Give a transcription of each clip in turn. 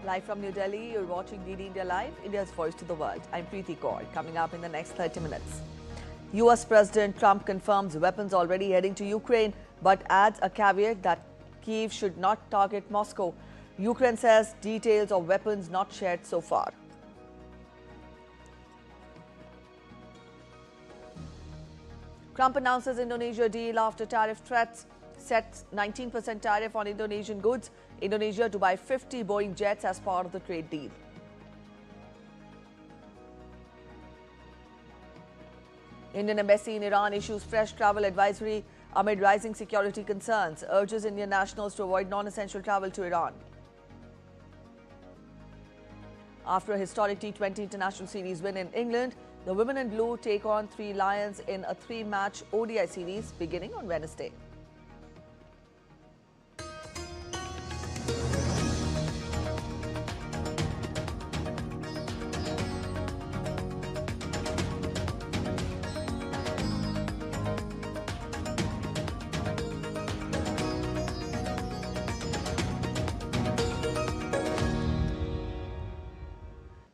Live from New Delhi, you're watching DD India Live, India's voice to the world. I'm Preeti Kaur. Coming up in the next 30 minutes. US President Trump confirms weapons already heading to Ukraine, but adds a caveat that Kyiv should not target Moscow. Ukraine says details of weapons not shared so far. Trump announces Indonesia deal after tariff threats, sets 19% tariff on Indonesian goods. Indonesia to buy 50 Boeing jets as part of the trade deal. Indian embassy in Iran issues fresh travel advisory amid rising security concerns, urges Indian nationals to avoid non-essential travel to Iran. After a historic T20 International Series win in England, the women in blue take on 3 Lions in a 3-match ODI series beginning on Wednesday.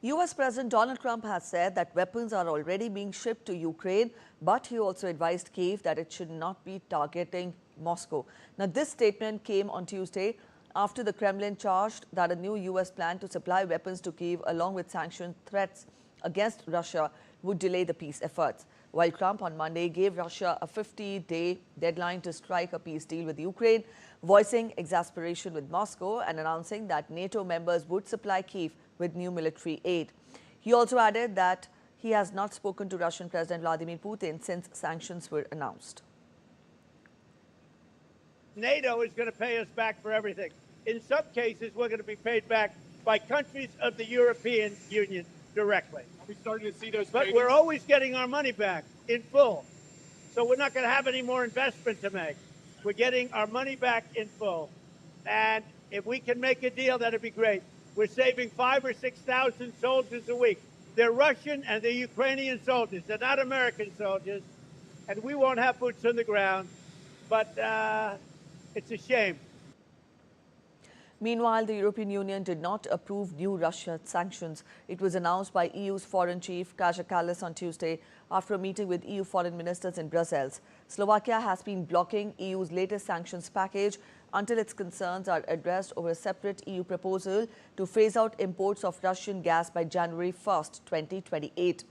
US President Donald Trump has said that weapons are already being shipped to Ukraine, but he also advised Kyiv that it should not be targeting Moscow. Now, this statement came on Tuesday after the Kremlin charged that a new US plan to supply weapons to Kyiv, along with sanction threats against Russia, would delay the peace efforts. While Trump on Monday gave Russia a 50-day deadline to strike a peace deal with Ukraine, voicing exasperation with Moscow and announcing that NATO members would supply Kyiv with new military aid. He also added that he has not spoken to Russian President Vladimir Putin since sanctions were announced. NATO is going to pay us back for everything. In some cases, we're going to be paid back by countries of the European Union directly. Are we starting to see those But payments? we're always getting our money back in full. So we're not going to have any more investment to make. We're getting our money back in full. And if we can make a deal, that'd be great. We're saving 5,000 or 6,000 soldiers a week. They're Russian and they're Ukrainian soldiers. They're not American soldiers. And we won't have boots on the ground. But it's a shame. Meanwhile, the European Union did not approve new Russia sanctions. It was announced by EU's Foreign Chief Kaja Kallas on Tuesday after a meeting with EU foreign ministers in Brussels. Slovakia has been blocking EU's latest sanctions package until its concerns are addressed over a separate EU proposal to phase out imports of Russian gas by January 1st, 2028.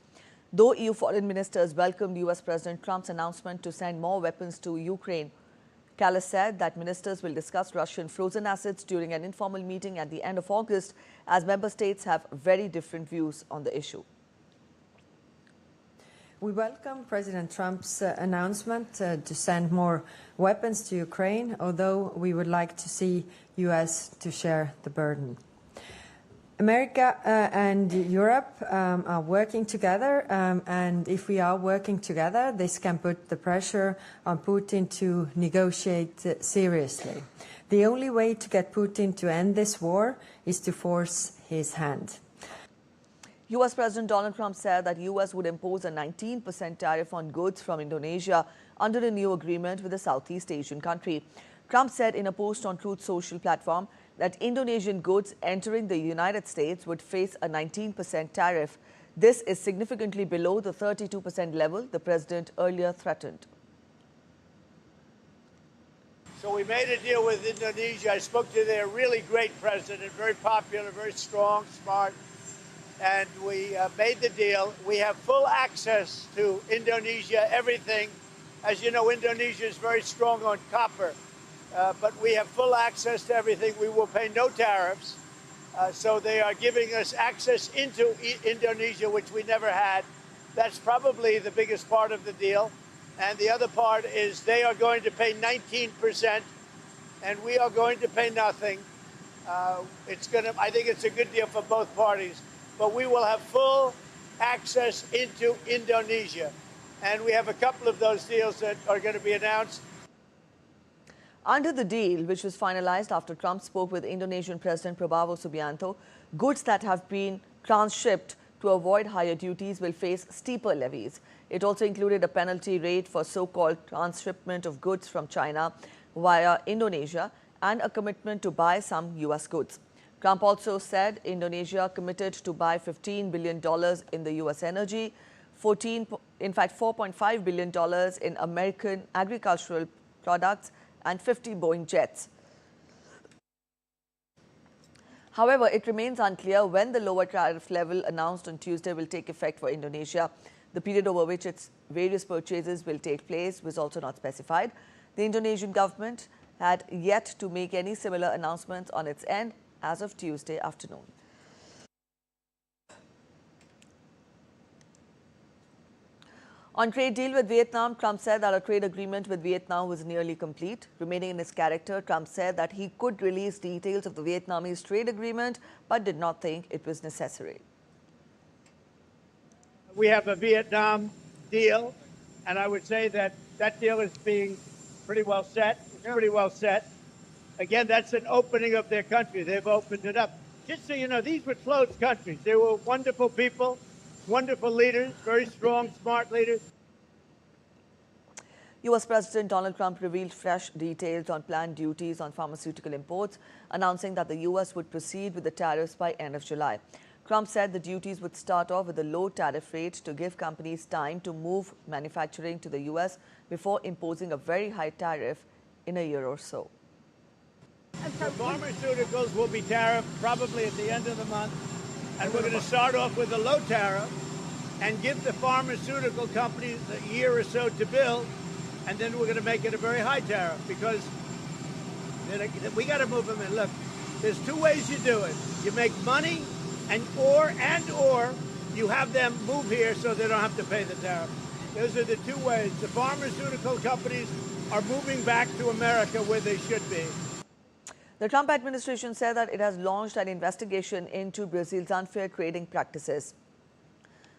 Though EU foreign ministers welcomed US President Trump's announcement to send more weapons to Ukraine, Kallas said that ministers will discuss Russian frozen assets during an informal meeting at the end of August, as member states have very different views on the issue. We welcome President Trump's announcement to send more weapons to Ukraine, although we would like to see US to share the burden. America and Europe are working together, and if we are working together, this can put the pressure on Putin to negotiate seriously. The only way to get Putin to end this war is to force his hand. US President Donald Trump said that US would impose a 19% tariff on goods from Indonesia under a new agreement with the Southeast Asian country. Trump said in a post on Truth Social platform that Indonesian goods entering the United States would face a 19% tariff. This is significantly below the 32% level the president earlier threatened. So we made a deal with Indonesia. I spoke to their really great president, very popular, very strong, smart. And we made the deal. We have full access to Indonesia, everything. As you know, Indonesia is very strong on copper. But we have full access to everything. We will pay no tariffs. So they are giving us access into Indonesia, which we never had. That's probably the biggest part of the deal. And the other part is they are going to pay 19%, and we are going to pay nothing. I think it's a good deal for both parties. But we will have full access into Indonesia. And we have a couple of those deals that are going to be announced. Under the deal, which was finalized after Trump spoke with Indonesian President Prabowo Subianto, goods that have been transshipped to avoid higher duties will face steeper levies. It also included a penalty rate for so-called transshipment of goods from China via Indonesia and a commitment to buy some US goods. Trump also said Indonesia committed to buy $15 billion in the U.S. energy, $4.5 billion in American agricultural products and 50 Boeing jets. However, it remains unclear when the lower tariff level announced on Tuesday will take effect for Indonesia. The period over which its various purchases will take place was also not specified. The Indonesian government had yet to make any similar announcements on its end as of Tuesday afternoon. On trade deal with Vietnam, Trump said that a trade agreement with Vietnam was nearly complete. Remaining in his character, Trump said that he could release details of the Vietnamese trade agreement, but did not think it was necessary. We have a Vietnam deal, and I would say that that deal is being pretty well set. It's pretty well set. Again, that's an opening of their country. They've opened it up. Just so you know, these were closed countries. They were wonderful people, wonderful leaders, very strong, smart leaders. U.S. President Donald Trump revealed fresh details on planned duties on pharmaceutical imports, announcing that the U.S. would proceed with the tariffs by end of July. Trump said the duties would start off with a low tariff rate to give companies time to move manufacturing to the U.S. before imposing a very high tariff in a year or so. The pharmaceuticals will be tariffed probably at the end of the month, and we're going to start off with a low tariff and give the pharmaceutical companies a year or so to build, and then we're going to make it a very high tariff because we got to move them in. Look, there's two ways you do it. You make money, or you have them move here so they don't have to pay the tariff. Those are the two ways. The pharmaceutical companies are moving back to America where they should be. The Trump administration said that it has launched an investigation into Brazil's unfair trading practices.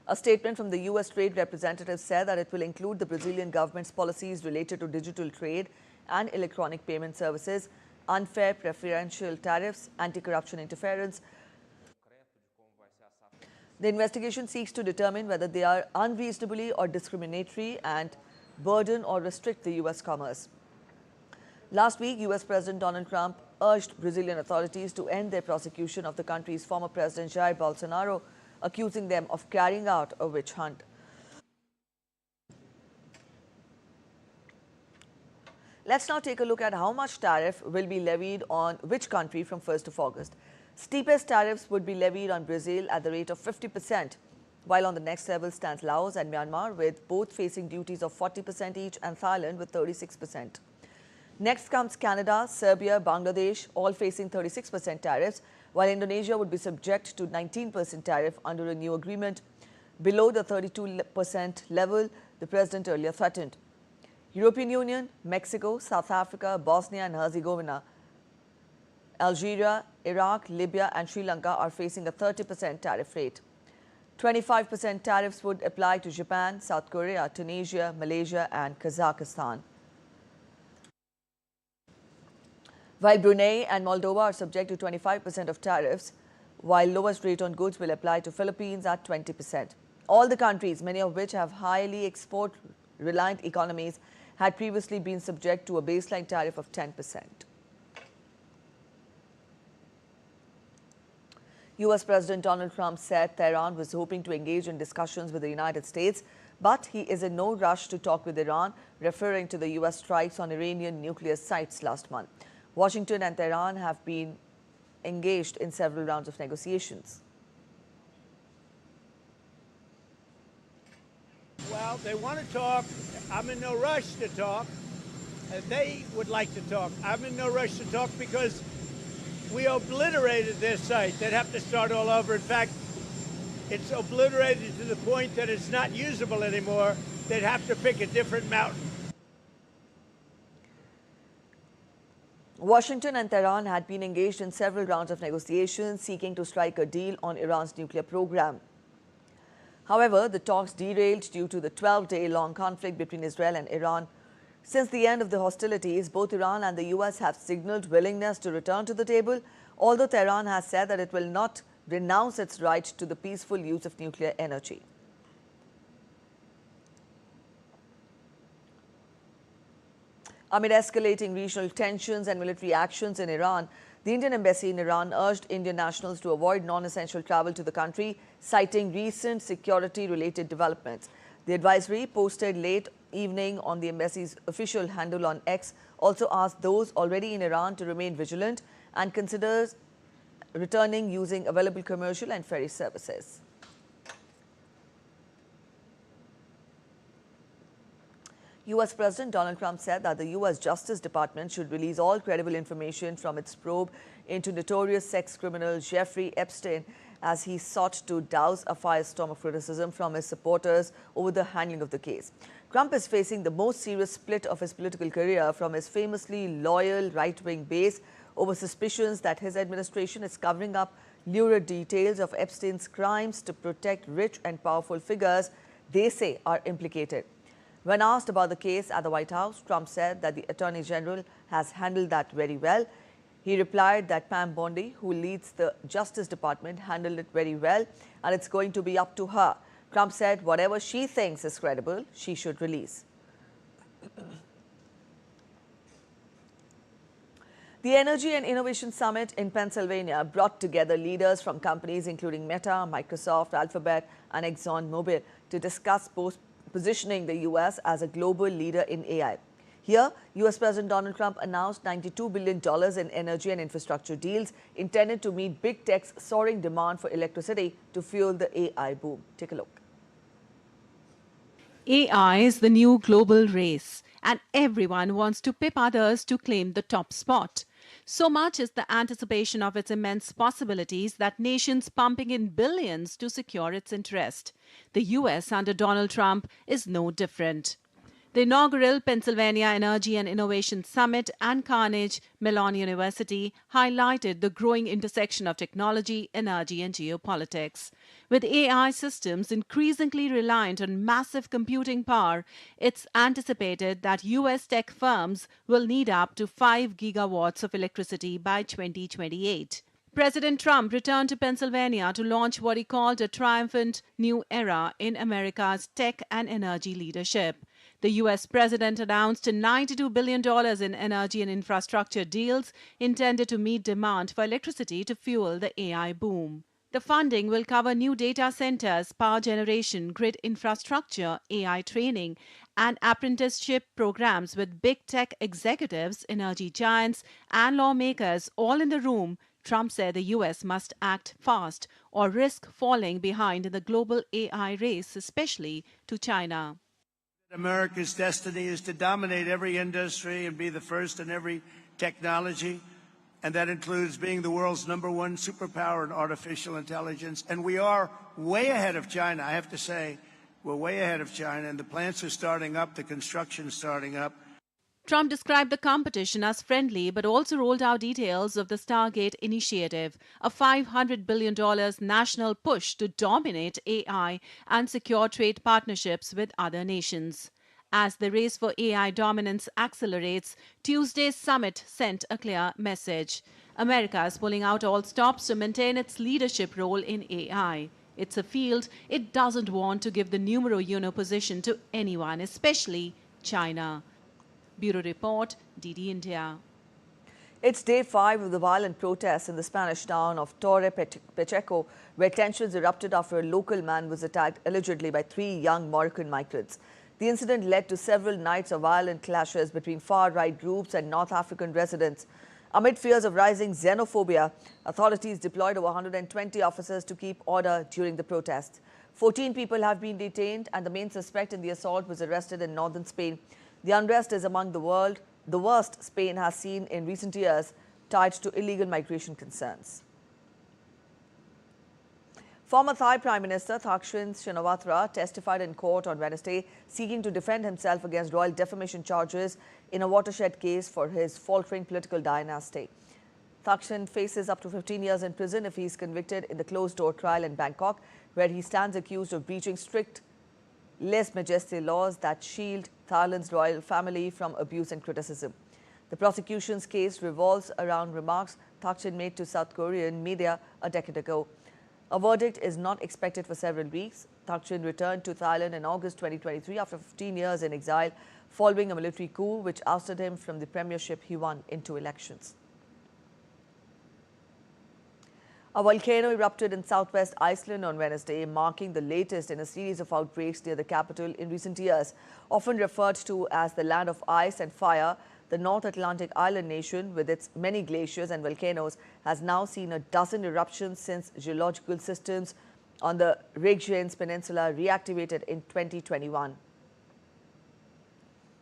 A statement from the U.S. Trade Representative said that it will include the Brazilian government's policies related to digital trade and electronic payment services, unfair preferential tariffs, anti-corruption interference. The investigation seeks to determine whether they are unreasonably or discriminatory and burden or restrict the U.S. commerce. Last week, U.S. President Donald Trump urged Brazilian authorities to end their prosecution of the country's former president Jair Bolsonaro, accusing them of carrying out a witch hunt. Let's now take a look at how much tariff will be levied on which country from 1st of August. Steepest tariffs would be levied on Brazil at the rate of 50%, while on the next level stands Laos and Myanmar, with both facing duties of 40% each, and Thailand with 36%. Next comes Canada, Serbia, Bangladesh, all facing 36% tariffs, while Indonesia would be subject to 19% tariff under a new agreement, below the 32% level the president earlier threatened. European Union, Mexico, South Africa, Bosnia and Herzegovina, Algeria, Iraq, Libya and Sri Lanka are facing a 30% tariff rate. 25% tariffs would apply to Japan, South Korea, Tunisia, Malaysia and Kazakhstan. While Brunei and Moldova are subject to 25% of tariffs, while lowest rate on goods will apply to Philippines at 20%. All the countries, many of which have highly export-reliant economies, had previously been subject to a baseline tariff of 10%. U.S. President Donald Trump said Tehran was hoping to engage in discussions with the United States, but he is in no rush to talk with Iran, referring to the U.S. strikes on Iranian nuclear sites last month. Washington and Tehran have been engaged in several rounds of negotiations. Well, they want to talk. I'm in no rush to talk. They would like to talk. I'm in no rush to talk because we obliterated their site. They'd have to start all over. In fact, it's obliterated to the point that it's not usable anymore. They'd have to pick a different mountain. Washington and Tehran had been engaged in several rounds of negotiations seeking to strike a deal on Iran's nuclear program. However, the talks derailed due to the 12-day-long conflict between Israel and Iran. Since the end of the hostilities, both Iran and the U.S. have signaled willingness to return to the table, although Tehran has said that it will not renounce its right to the peaceful use of nuclear energy. Amid escalating regional tensions and military actions in Iran, The Indian embassy in Iran urged Indian nationals to avoid non-essential travel to the country, citing recent security-related developments. The advisory, posted late evening on the embassy's official handle on X, also asked those already in Iran to remain vigilant and considers returning using available commercial and ferry services. U.S. President Donald Trump said that the U.S. Justice Department should release all credible information from its probe into notorious sex criminal Jeffrey Epstein, as he sought to douse a firestorm of criticism from his supporters over the handling of the case. Trump is facing the most serious split of his political career from his famously loyal right-wing base over suspicions that his administration is covering up lurid details of Epstein's crimes to protect rich and powerful figures they say are implicated. When asked about the case at the White House, Trump said that the Attorney General has handled that very well. He replied that Pam Bondi, who leads the Justice Department, handled it very well, and it's going to be up to her. Trump said whatever she thinks is credible, she should release. The Energy and Innovation Summit in Pennsylvania brought together leaders from companies including Meta, Microsoft, Alphabet, and ExxonMobil to discuss positioning the U.S. as a global leader in AI. Here, U.S. President Donald Trump announced $92 billion in energy and infrastructure deals intended to meet big tech's soaring demand for electricity to fuel the AI boom. Take a look. AI is the new global race, and everyone wants to pip others to claim the top spot. So much is the anticipation of its immense possibilities that nations pumping in billions to secure its interest. The U.S. under Donald Trump is no different. The inaugural Pennsylvania Energy and Innovation Summit and Carnegie Mellon University highlighted the growing intersection of technology, energy, and geopolitics. With AI systems increasingly reliant on massive computing power, it's anticipated that U.S. tech firms will need up to 5 gigawatts of electricity by 2028. President Trump returned to Pennsylvania to launch what he called a triumphant new era in America's tech and energy leadership. The U.S. president announced $92 billion in energy and infrastructure deals intended to meet demand for electricity to fuel the AI boom. The funding will cover new data centers, power generation, grid infrastructure, AI training, and apprenticeship programs with big tech executives, energy giants, and lawmakers all in the room. Trump said the U.S. must act fast or risk falling behind in the global AI race, especially to China. America's destiny is to dominate every industry and be the first in every technology. And that includes being the world's #1 superpower in artificial intelligence. And we are way ahead of China. I have to say, we're way ahead of China. And the plants are starting up, the construction is starting up. Trump described the competition as friendly, but also rolled out details of the Stargate initiative, a $500 billion national push to dominate AI and secure trade partnerships with other nations. As the race for AI dominance accelerates, Tuesday's summit sent a clear message. America is pulling out all stops to maintain its leadership role in AI. It's a field it doesn't want to give the numero uno position to anyone, especially China. Bureau Report, DD India. It's day 5 of the violent protests in the Spanish town of Torre Pacheco, where tensions erupted after a local man was attacked allegedly by 3 young Moroccan migrants. The incident led to several nights of violent clashes between far-right groups and North African residents. Amid fears of rising xenophobia, authorities deployed over 120 officers to keep order during the protests. 14 people have been detained, and the main suspect in the assault was arrested in northern Spain. The unrest is among the worst Spain has seen in recent years, tied to illegal migration concerns. Former Thai Prime Minister Takshin Shinavatra testified in court on Wednesday, seeking to defend himself against royal defamation charges in a watershed case for his faltering political dynasty. Takshin faces up to 15 years in prison if he is convicted in the closed-door trial in Bangkok, where he stands accused of breaching strict lèse majesté laws that shield Thailand's royal family from abuse and criticism. The prosecution's case revolves around remarks Takshin made to South Korean media a decade ago. A verdict is not expected for several weeks. Takshin returned to Thailand in August 2023 after 15 years in exile, following a military coup which ousted him from the premiership he won in 2 elections. A volcano erupted in southwest Iceland on Wednesday, marking the latest in a series of outbreaks near the capital in recent years. Often referred to as the land of ice and fire, the North Atlantic island nation, with its many glaciers and volcanoes, has now seen a dozen eruptions since geological systems on the Reykjanes Peninsula reactivated in 2021.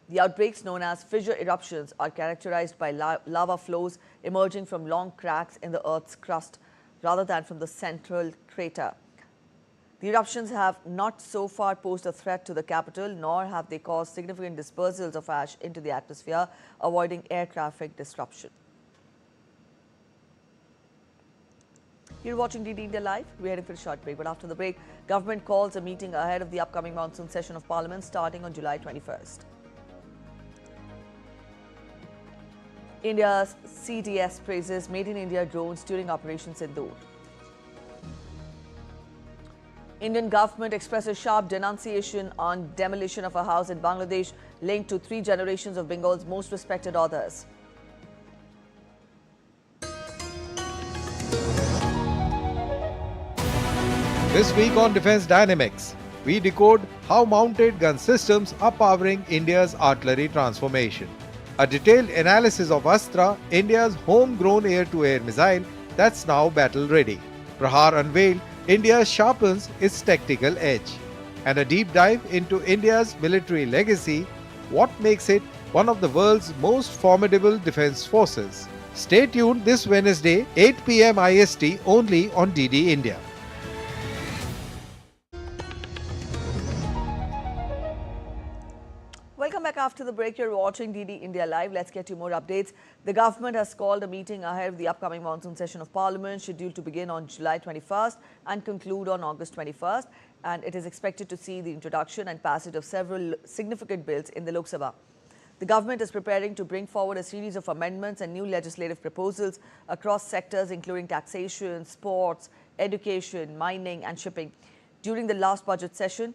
The outbreaks, known as fissure eruptions, are characterized by lava flows emerging from long cracks in the Earth's crust, rather than from the central crater. The eruptions have not so far posed a threat to the capital, nor have they caused significant dispersals of ash into the atmosphere, avoiding air traffic disruption. You're watching DD India Live. We're heading for a short break, but after the break, government calls a meeting ahead of the upcoming monsoon session of Parliament starting on July 21st. India's CDS praises Made in India drones during Operation Sindoor. Indian government expresses sharp denunciation on demolition of a house in Bangladesh linked to 3 generations of Bengal's most respected authors. This week on Defence Dynamics, we decode how mounted gun systems are powering India's artillery transformation. A detailed analysis of Astra, India's homegrown air-to-air missile that's now battle-ready. Prahar unveiled India sharpens its tactical edge. And a deep dive into India's military legacy, what makes it one of the world's most formidable defence forces. Stay tuned this Wednesday, 8 p.m. IST only on DD India. Welcome back after the break. You're watching DD India Live. Let's get you more updates. The government has called a meeting ahead of the upcoming monsoon session of Parliament, scheduled to begin on July 21st and conclude on August 21st. And it is expected to see the introduction and passage of several significant bills in the Lok Sabha. The government is preparing to bring forward a series of amendments and new legislative proposals across sectors, including taxation, sports, education, mining and shipping. During the last budget session,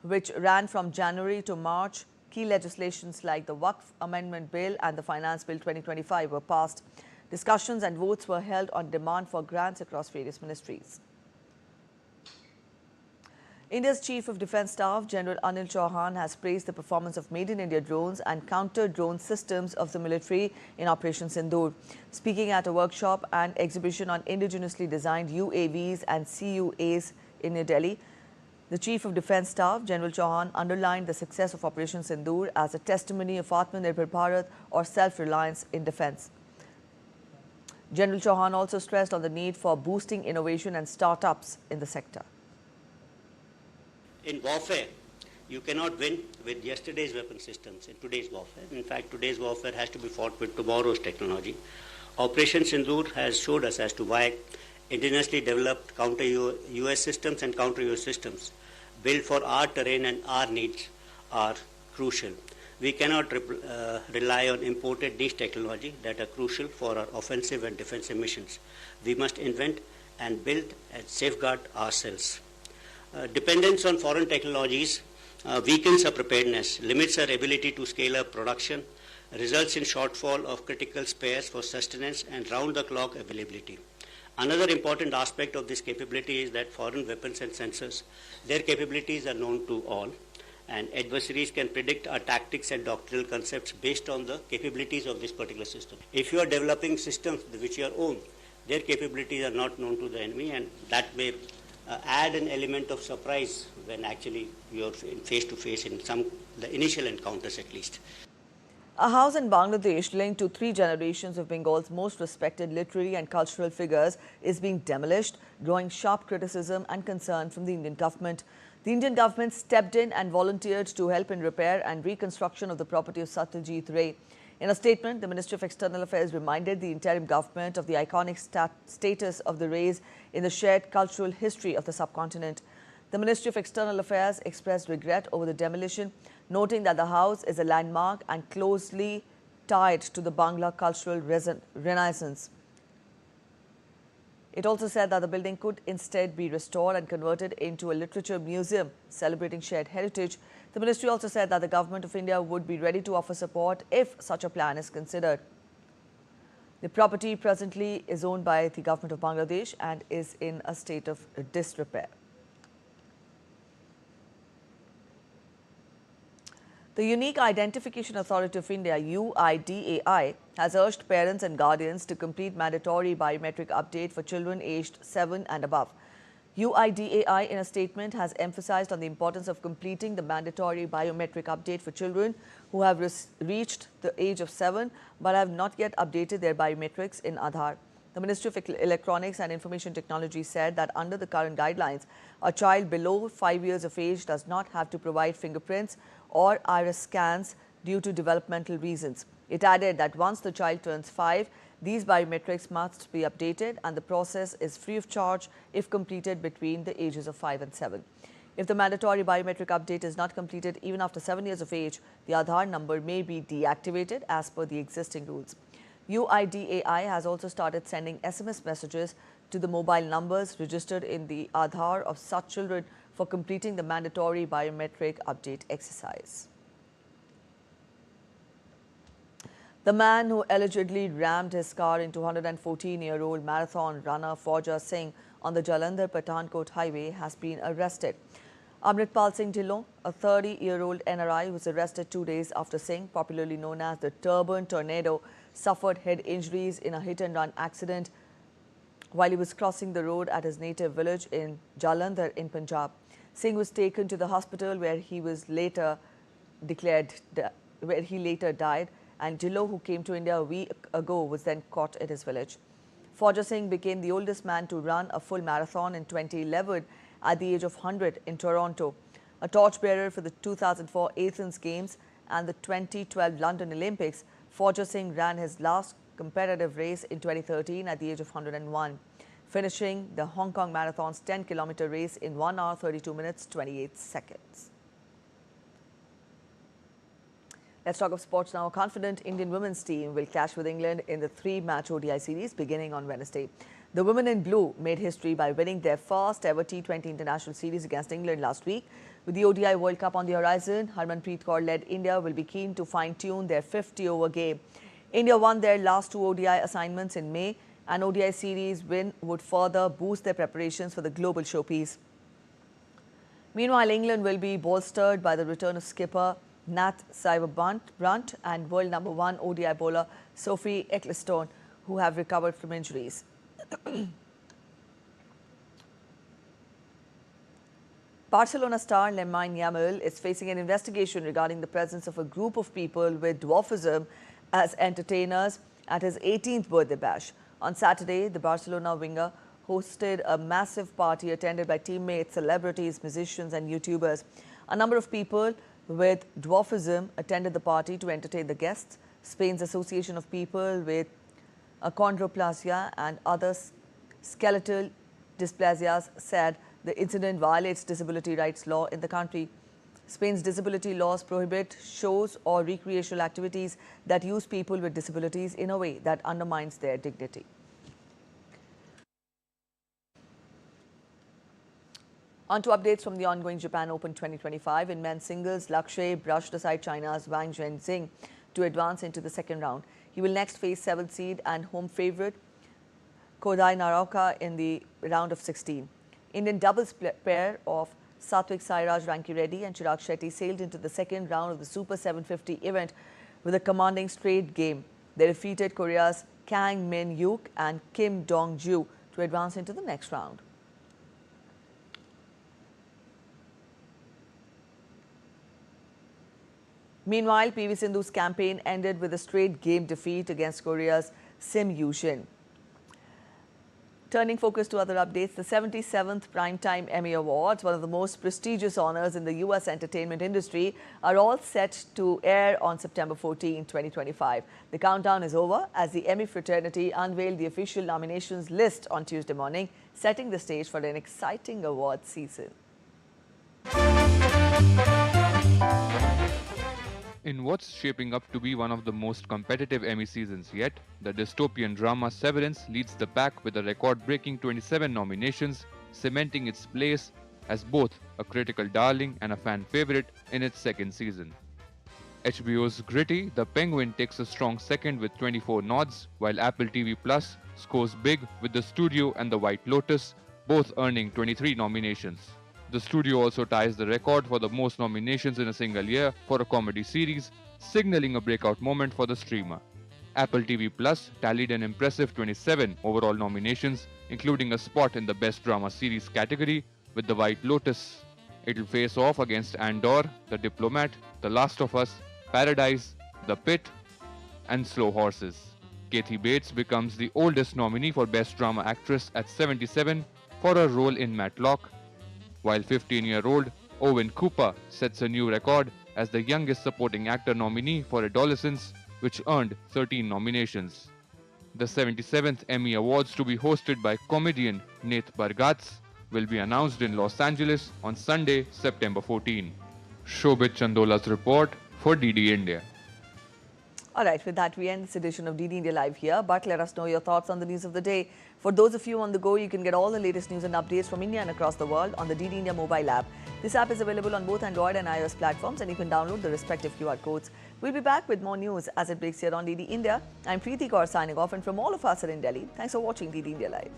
which ran from January to March, key legislations like the Waqf Amendment Bill and the Finance Bill 2025 were passed. Discussions and votes were held on demand for grants across various ministries. India's Chief of Defence Staff, General Anil Chauhan, has praised the performance of Made in India drones and counter-drone systems of the military in Operation Sindoor. Speaking at a workshop and exhibition on indigenously designed UAVs and CUAs in New Delhi, the Chief of Defence Staff, General Chauhan, underlined the success of Operation Sindoor as a testimony of Atmanirbhar Bharat, or self-reliance in defence. General Chauhan also stressed on the need for boosting innovation and startups in the sector. In warfare, you cannot win with yesterday's weapon systems in today's warfare. In fact, today's warfare has to be fought with tomorrow's technology. Operation Sindoor has showed us as to why indigenously developed counter-US systems and counter-US systems built for our terrain and our needs are crucial. We cannot rely on imported niche technology that are crucial for our offensive and defensive missions. We must invent and build and safeguard ourselves. Dependence on foreign technologies weakens our preparedness, limits our ability to scale up production, results in shortfall of critical spares for sustenance and round-the-clock availability. Another important aspect of this capability is that foreign weapons and sensors, their capabilities are known to all, and adversaries can predict our tactics and doctrinal concepts based on the capabilities of this particular system. If you are developing systems which you own, their capabilities are not known to the enemy, and that may add an element of surprise when actually you are face-to-face in the initial encounters at least. A house in Bangladesh linked to 3 generations of Bengal's most respected literary and cultural figures is being demolished, drawing sharp criticism and concern from the Indian government. The Indian government stepped in and volunteered to help in repair and reconstruction of the property of Satyendra Rays. In a statement, the Ministry of External Affairs reminded the interim government of the iconic status of the Rays in the shared cultural history of the subcontinent. The Ministry of External Affairs expressed regret over the demolition, noting that the house is a landmark and closely tied to the Bangla cultural renaissance. It also said that the building could instead be restored and converted into a literature museum celebrating shared heritage. The ministry also said that the government of India would be ready to offer support if such a plan is considered. The property presently is owned by the government of Bangladesh and is in a state of disrepair. The Unique Identification Authority of India, UIDAI, has urged parents and guardians to complete mandatory biometric update for children aged 7 and above. UIDAI, in a statement, has emphasized on the importance of completing the mandatory biometric update for children who have reached the age of 7 but have not yet updated their biometrics in Aadhaar. The Ministry of Electronics and Information Technology said that under the current guidelines, a child below 5 years of age does not have to provide fingerprints or iris scans due to developmental reasons. It added that once the child turns 5, these biometrics must be updated and the process is free of charge if completed between the ages of 5 and 7. If the mandatory biometric update is not completed even after 7 years of age, the Aadhaar number may be deactivated as per the existing rules. UIDAI has also started sending SMS messages to the mobile numbers registered in the Aadhaar of such children for completing the mandatory biometric update exercise. The man who allegedly rammed his car into 114-year-old marathon runner Fauja Singh on the Jalandhar-Pathankot highway has been arrested. Amritpal Singh Dhillon, a 30-year-old NRI, was arrested 2 days after Singh, popularly known as the Turban Tornado, suffered head injuries in a hit-and-run accident while he was crossing the road at his native village in Jalandhar in Punjab. Singh was taken to the hospital where he later died, and Dhillon, who came to India a week ago, was then caught at his village. Fauja Singh became the oldest man to run a full marathon in 2011 at the age of 100 in Toronto. A torchbearer for the 2004 Athens Games and the 2012 London Olympics, Fauja Singh ran his last competitive race in 2013 at the age of 101, finishing the Hong Kong Marathon's 10-kilometer race in 1 hour 32 minutes 28 seconds. Let's talk of sports now. A confident Indian women's team will clash with England in the 3-match ODI series beginning on Wednesday. The women in blue made history by winning their first ever T20 international series against England last week. With the ODI World Cup on the horizon, Harmanpreet Kaur-led India will be keen to fine-tune their 50-over game. India won their last 2 ODI assignments in May. An ODI series win would further boost their preparations for the global showpiece. Meanwhile, England will be bolstered by the return of skipper Nat Sciver-Brunt and world number 1 ODI bowler Sophie Ecclestone, who have recovered from injuries. Barcelona star Lemans Yamal is facing an investigation regarding the presence of a group of people with dwarfism as entertainers at his 18th birthday bash. On Saturday, the Barcelona winger hosted a massive party attended by teammates, celebrities, musicians and YouTubers. A number of people with dwarfism attended the party to entertain the guests. Spain's Association of People with Achondroplasia and other skeletal dysplasias said the incident violates disability rights law in the country. Spain's disability laws prohibit shows or recreational activities that use people with disabilities in a way that undermines their dignity. On to updates from the ongoing Japan Open 2025. In men's singles, Lakshay brushed aside China's Wang Zhenzing to advance into the second round. He will next face 7th seed and home favourite Kodai Naraoka in the round of 16. Indian doubles pair of Satwik Sairaj Rankireddy and Chirag Shetty sailed into the second round of the Super 750 event with a commanding straight game. They defeated Korea's Kang Min-hyuk and Kim Dong-ju to advance into the next round. Meanwhile, PV Sindhu's campaign ended with a straight game defeat against Korea's Sim Yoo-shin. Turning focus to other updates, the 77th Primetime Emmy Awards, one of the most prestigious honors in the US entertainment industry, are all set to air on September 14, 2025. The countdown is over as the Emmy fraternity unveiled the official nominations list on Tuesday morning, setting the stage for an exciting award season. In what's shaping up to be one of the most competitive Emmy seasons yet, the dystopian drama Severance leads the pack with a record-breaking 27 nominations, cementing its place as both a critical darling and a fan favorite in its second season. HBO's Gritty, The Penguin takes a strong second with 24 nods, while Apple TV Plus scores big with The Studio and The White Lotus, both earning 23 nominations. The studio also ties the record for the most nominations in a single year for a comedy series, signaling a breakout moment for the streamer. Apple TV Plus tallied an impressive 27 overall nominations, including a spot in the Best Drama Series category with The White Lotus. It'll face off against Andor, The Diplomat, The Last of Us, Paradise, The Pit, and Slow Horses. Kathy Bates becomes the oldest nominee for Best Drama Actress at 77 for her role in Matlock, while 15-year-old Owen Cooper sets a new record as the youngest supporting actor nominee for Adolescence, which earned 13 nominations. The 77th Emmy Awards, to be hosted by comedian Nate Bargatze, will be announced in Los Angeles on Sunday, September 14. Shobit Chandola's report for DD India. All right, with that, we end this edition of DD India Live here, but let us know your thoughts on the news of the day. For those of you on the go, you can get all the latest news and updates from India and across the world on the DD India mobile app. This app is available on both Android and iOS platforms, and you can download the respective QR codes. We'll be back with more news as it breaks here on DD India. I'm Preeti Kaur signing off, and from all of us at in Delhi, thanks for watching DD India Live.